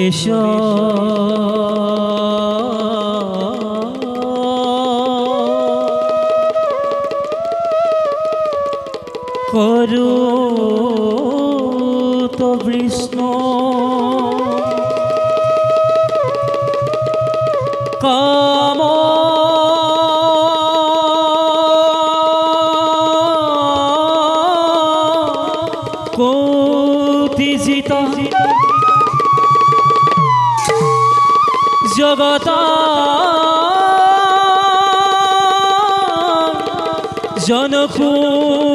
বেশ করু তো বিষ্ণু কাম কোটিজিত জগত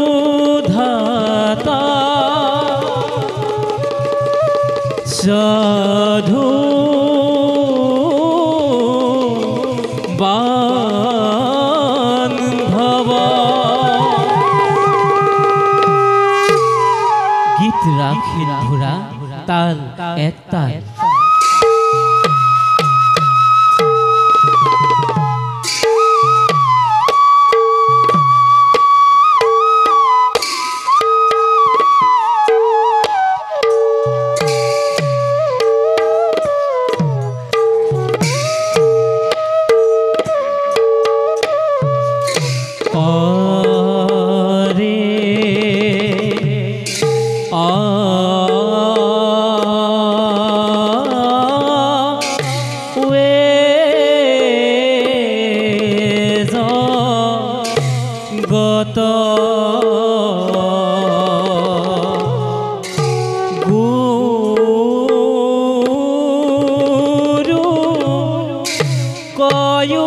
জনকুধাতা সাধু বান্ধব গীত রাখি ধুরা তাল এক তাল গত গুরু কয়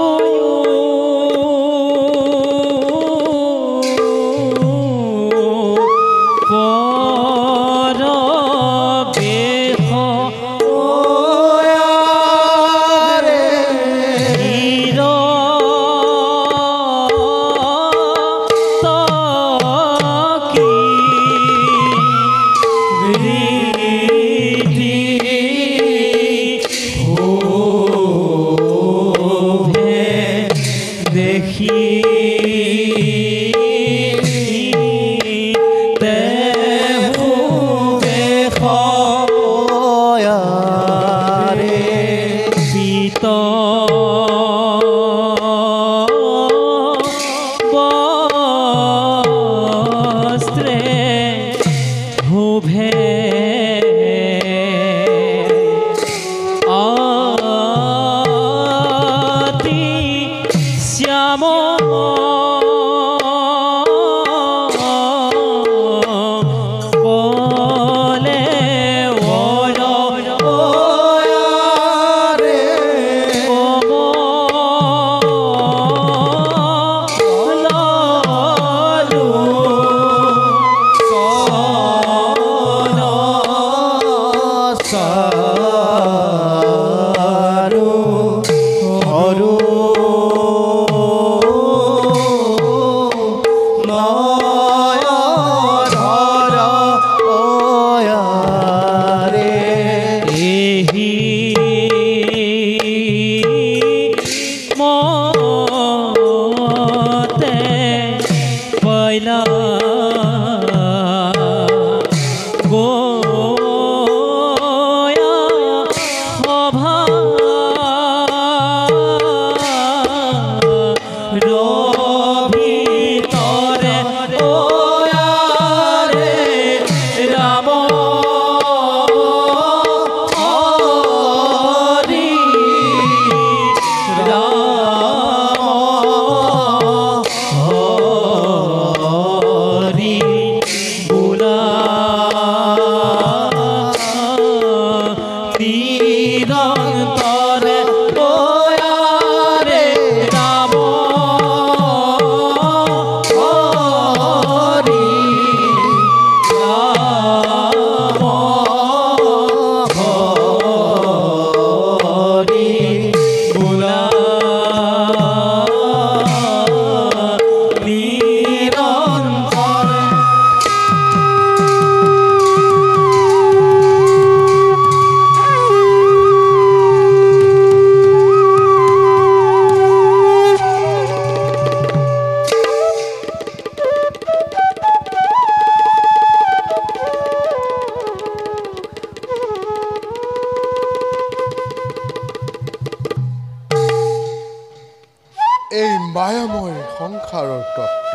এই মায়াময় সংসাৰৰ তত্ত্ব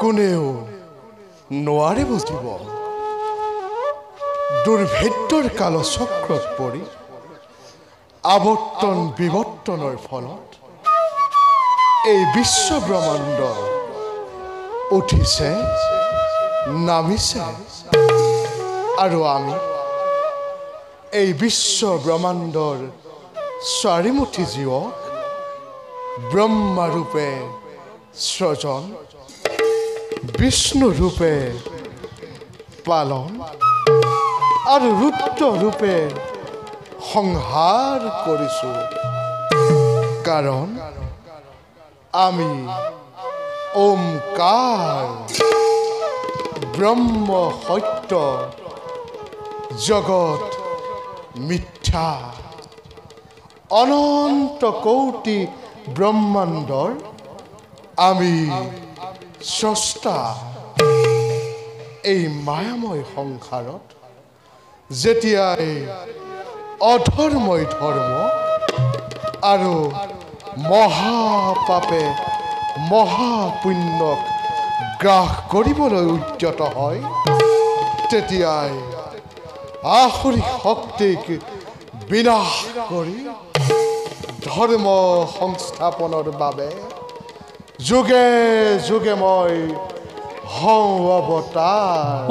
কোনেও নোৱাৰে বুজিব। দুৰ্ভেদ্যৰ কালচক্ৰত পৰি আৱৰ্তন বিৱৰ্তনৰ ফলত এই বিশ্ব ব্ৰহ্মাণ্ড উঠিছে নামিছে, আৰু আমি এই বিশ্ব ব্ৰহ্মাণ্ডৰ চাৰিমুঠি জীৱক ব্ৰহ্মাৰূপে সৃজন, বিষ্ণুৰূপে পালন আৰু ৰুদ্ৰৰূপে সংহাৰ কৰিছোঁ। কাৰণ আমি ওমকাৰ ব্ৰহ্ম সত্য, জগত মিথ্যা। অনন্ত কোটি ব্ৰহ্মাণ্ডৰ আমি স্ৰষ্টা। এই মায়াময় সংসাৰত যেতিয়াই অধৰ্মই ধৰ্ম আৰু মহাপাপে মহাপুণ্যক গ্ৰাস কৰিবলৈ উদ্যত হয়, তেতিয়াই আসুৰিক শক্তিক বিনাশ কৰি ধৰ্ম সংস্থাপনৰ বাবে যুগে যুগে মই হওঁ অৱতাৰ।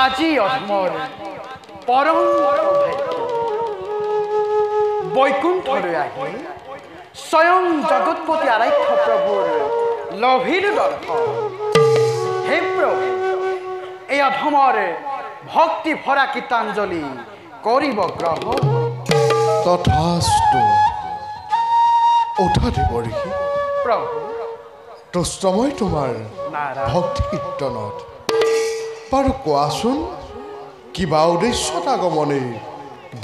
আজি অধমৰ পৰম বৈকুণ্ঠলৈ আহি স্বয়ং জগৎপতি আৰাধ্য প্ৰভুৰ লভিলো দৰ্শন। হে প্ৰভু, এই অধমৰ ভক্তি ভৰা কীৰ্তনাঞ্জলি কৰিব গ্ৰহণ। তথাস্তু। উঠা দেৱৰ্ষি প্ৰভু, তুষ্ট মই তোমাৰ ভক্তি কীৰ্তনত। বাৰু কোৱাচোন, কিবা উদ্দেশ্যত আগমনে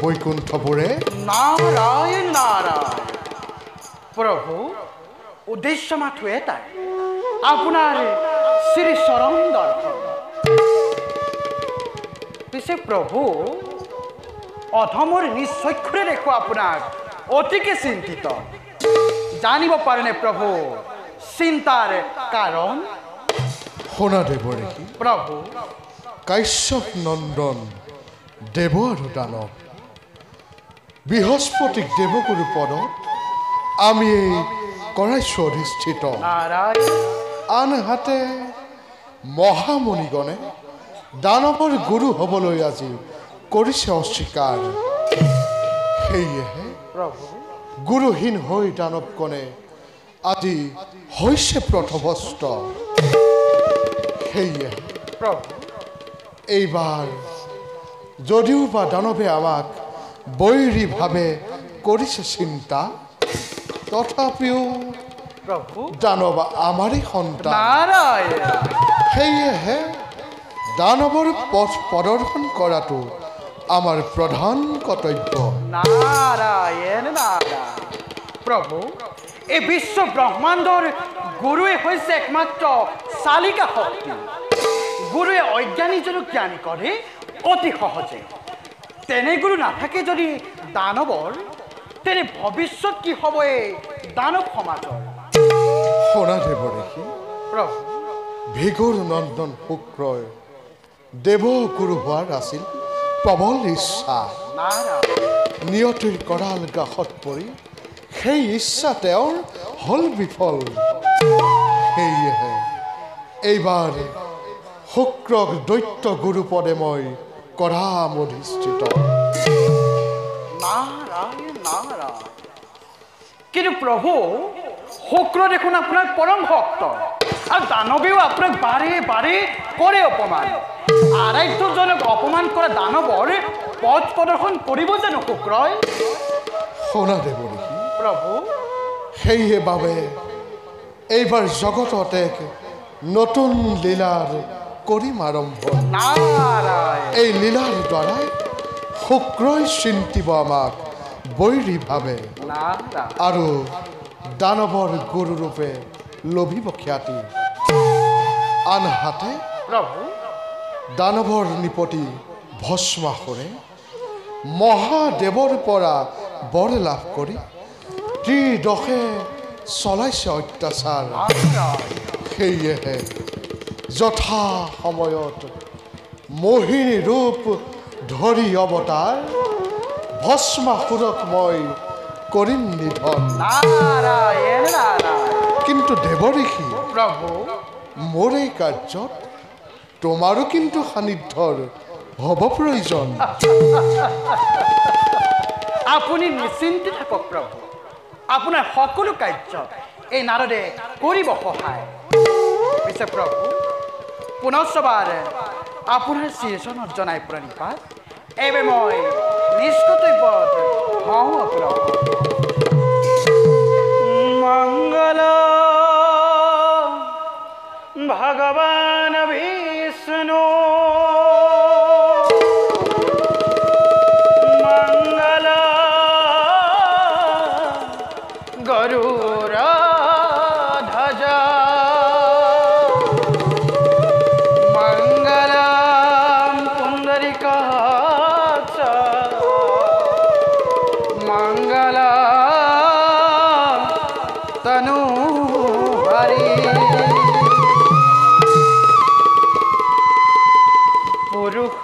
বৈকুণ্ঠপুৰে? নাৰায়ণ নাৰায়ণ। প্ৰভু, উদ্দেশ্য মাথো এটাই, আপোনাৰ শ্ৰী চৰণ দৰ্শন। পিছে প্ৰভু, অধমৰ নিজ চক্ষুৰে দেখো আপোনাক অতিকে চিন্তিত। জানিব পাৰেনে প্ৰভু চিন্তাৰ কাৰণ? শুনা দেৱৰ্ষি। প্ৰভু, কাশ্যপ নন্দন দেৱ আৰু দানৱ বৃহস্পতিক দেৱগুৰু পদত আমি কৰাইছোঁ অধিষ্ঠিত। আনহাতে মহামণিগণে দানৱৰ গুৰু হ'বলৈ আজি কৰিছে অস্বীকাৰ। সেয়েহে গুৰুহীন হৈ দানৱগণে আজি হৈছে পথভ্ৰষ্ট। সেয়ে এইবাৰ যদিও বা দানৱে আমাক বৈৰীভাৱে কৰিছে চিন্তা তথাপিও প্ৰভু দানৱ আমাৰেই সন্তান নাৰায়ণ সেয়েহে দানৱৰ পথ প্ৰদৰ্শন কৰাটো আমাৰ প্ৰধান কৰ্তব্য নাৰায়ণ নাৰায়ণ প্ৰভু এই বিশ্ব ব্ৰহ্মাণ্ডৰ গুৰুৱে হৈছে একমাত্ৰ চালিকা শক্তি গুৰুৱে অজ্ঞানীজনক জ্ঞানী কৰে অতি সহজে তেনে গুৰু নাথাকে যদি দানৱৰ তেনে ভৱিষ্যত কি হ'ব এই দানৱ সমাজৰ শুনা দেৱঋষি প্ৰভু ভিগুৰ নন্দন শুক্ৰই দেৱগুৰু হোৱাৰ আছিল প্ৰবল ইচ্ছা নাৰায়ণ নিয়তিৰ কৰাল গাছত পৰি সেই ইচ্ছা তেওঁৰ হ'ল বিফল সেয়েহে এইবাৰ শুক্ৰক দৈত্য গুৰু পদে মই কৰাম অধিষ্ঠিত নাৰায়ণ নাৰায়ণ কিন্তু প্ৰভু শুক্ৰ দেখোন আপোনাৰ পৰম ভক্ত আৰু দানৱেও আপোনাক বাৰে বাৰে কৰে অপমান আৰাধ্যজনক অপমান কৰা দানৱৰ পথ প্ৰদৰ্শন কৰিব জানো শুক্ৰই শুনা দেৱঋষি প্ৰভু সেইবাবে এইবাৰ জগতত এক নতুন লীলাৰ কৰিম আৰম্ভ নাৰায়ণ এই লীলাৰ দ্বাৰাই শুক্ৰই চিন্তিব আমাক বৈৰীভাৱে নাৰায়ণ আৰু দানৱৰ গুৰুৰূপে লভিব খ্যাতি আনহাতে প্ৰভু দানৱৰ নিপতি ভস্মাসুৰে মহাদেৱৰ পৰা বৰ লাভ কৰি ত্ৰিদশে চলাইছে অত্যাচাৰ নাৰায়ণ সেয়েহে যথা সময়ত মোহিনী ৰূপ ধৰি অৱতাৰ ভস্মাসুৰক মই কৰিম নিধন নাৰায়ণ নাৰায়ণ কিন্তু দেৱঋষি প্ৰভু মোৰ এই কাৰ্যত তোমাৰো কিন্তু সান্নিধ্যৰ হ'ব প্ৰয়োজন আপুনি নিশ্চিন্তে থাকক প্ৰভু আপোনাৰ সকলো কাৰ্য এই নাৰদে কৰিব সহায় পিছে প্ৰভু পুনশ্চবাৰ আপোনাৰ শ্ৰীচৰণত জনাই প্ৰণিপাত এইবাৰ মই নিজ কৰ্তব্যত হওঁ প্ৰভু মংগল ভগৱান বিষ্ণু মংগল গৰুড়ধ্বজ মংগল পুণ্ডরিকাক্ষ মংগল তনু হরি পুরুষ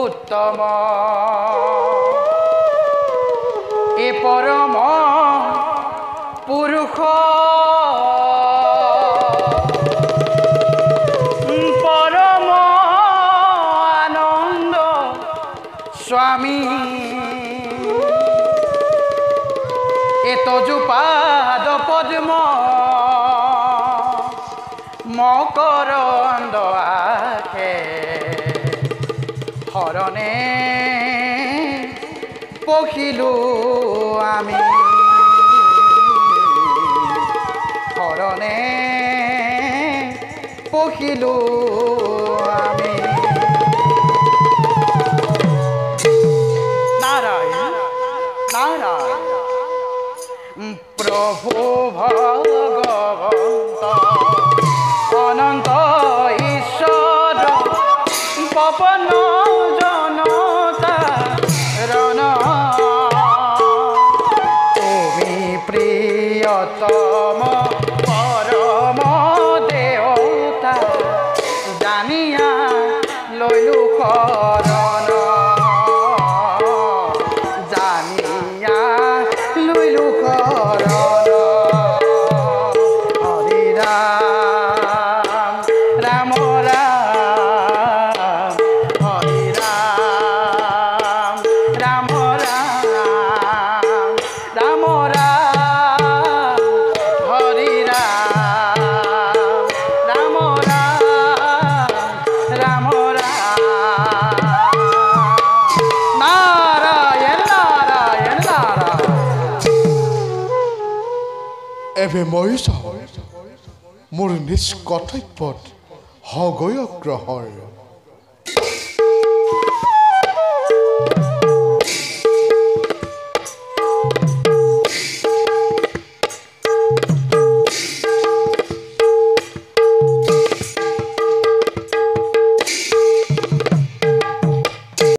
উত্তম এ পরম পুরুষ পরম আনন্দ স্বামী এ তজুপাদ পদ্ম মকরন্দ আখে হরণে পখিলু আমি হরণে পখিলু আমি নারায়ণ নারায়ণ প্রভু ভগবন্ত অনন্ত ঈশ্বর পবন জনতা রণ তুমি প্রিয়তম পরম দেবতা জানিয়া লইলু করণ জানিয়া লইলু করণ এবে মই যাওঁ মোৰ নিজ কৰ্তব্যত হগৈ অগ্ৰসৰ